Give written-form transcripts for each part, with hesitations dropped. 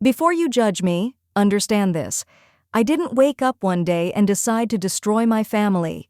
Before you judge me, understand this. I didn't wake up one day and decide to destroy my family.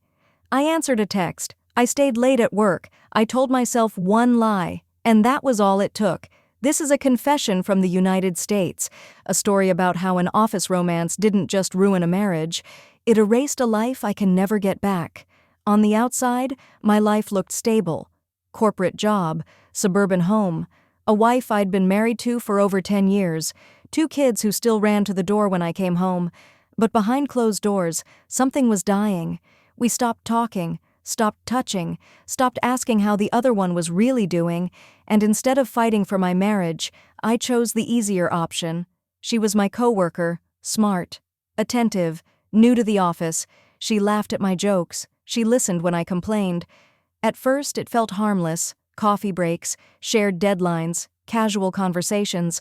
I answered a text. I stayed late at work. I told myself one lie, and that was all it took. This is a confession from the United States, a story about how an office romance didn't just ruin a marriage, it erased a life I can never get back. On the outside, my life looked stable. Corporate job, suburban home, a wife I'd been married to for over 10 years, 2 kids who still ran to the door when I came home. But behind closed doors, something was dying. We stopped talking, stopped touching, stopped asking how the other one was really doing, and instead of fighting for my marriage, I chose the easier option. She was my coworker, smart, attentive, new to the office. She laughed at my jokes. She listened when I complained. At first, it felt harmless, coffee breaks, shared deadlines, casual conversations.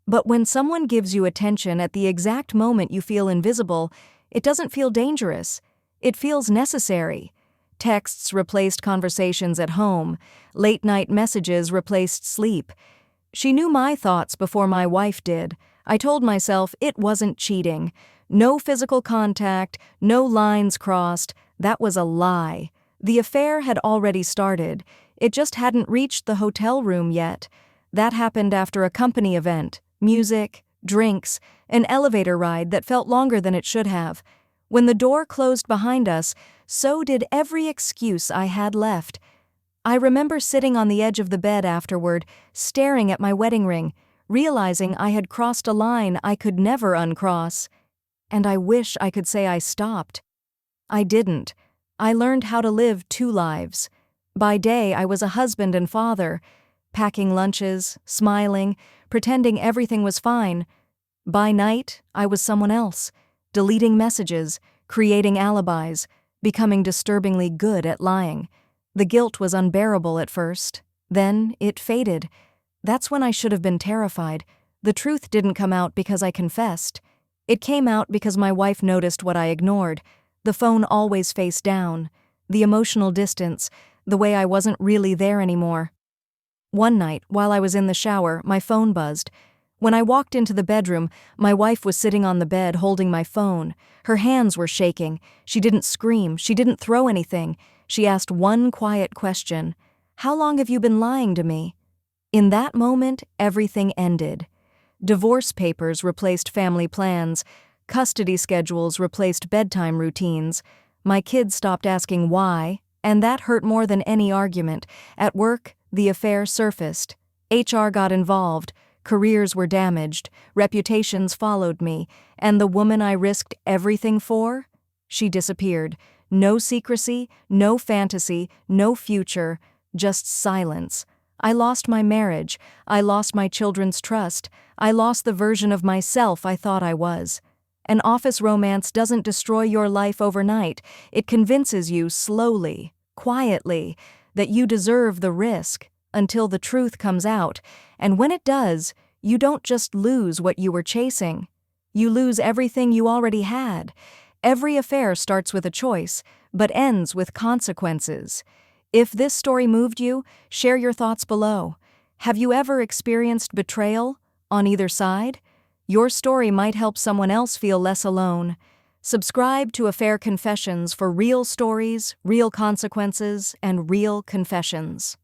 But when someone gives you attention at the exact moment you feel invisible, it doesn't feel dangerous. It feels necessary. Texts replaced conversations at home. Late-night messages replaced sleep. She knew my thoughts before my wife did. I told myself it wasn't cheating. No physical contact, no lines crossed. That was a lie. The affair had already started. It just hadn't reached the hotel room yet. That happened after a company event, music, drinks, an elevator ride that felt longer than it should have. When the door closed behind us, so did every excuse I had left. I remember sitting on the edge of the bed afterward, staring at my wedding ring, realizing I had crossed a line I could never uncross. And I wish I could say I stopped. I didn't. I learned how to live 2 lives. By day, I was a husband and father, packing lunches, smiling, pretending everything was fine. By night, I was someone else, deleting messages, creating alibis, becoming disturbingly good at lying. The guilt was unbearable at first. Then it faded. That's when I should have been terrified. The truth didn't come out because I confessed. It came out because my wife noticed what I ignored. The phone always face down. The emotional distance. The way I wasn't really there anymore. One night, while I was in the shower, my phone buzzed. When I walked into the bedroom, my wife was sitting on the bed holding my phone. Her hands were shaking. She didn't scream. She didn't throw anything. She asked one quiet question. "How long have you been lying to me?" In that moment, everything ended. Divorce papers replaced family plans. Custody schedules replaced bedtime routines. My kids stopped asking why, and that hurt more than any argument. At work, the affair surfaced. HR got involved. Careers were damaged, reputations followed me, and the woman I risked everything for? She disappeared. No secrecy, no fantasy, no future, just silence. I lost my marriage. I lost my children's trust. I lost the version of myself I thought I was. An office romance doesn't destroy your life overnight. It convinces you slowly, quietly, that you deserve the risk until the truth comes out. And when it does, you don't just lose what you were chasing. You lose everything you already had. Every affair starts with a choice, but ends with consequences. If this story moved you, share your thoughts below. Have you ever experienced betrayal on either side? Your story might help someone else feel less alone. Subscribe to Affair Confessions for real stories, real consequences, and real confessions.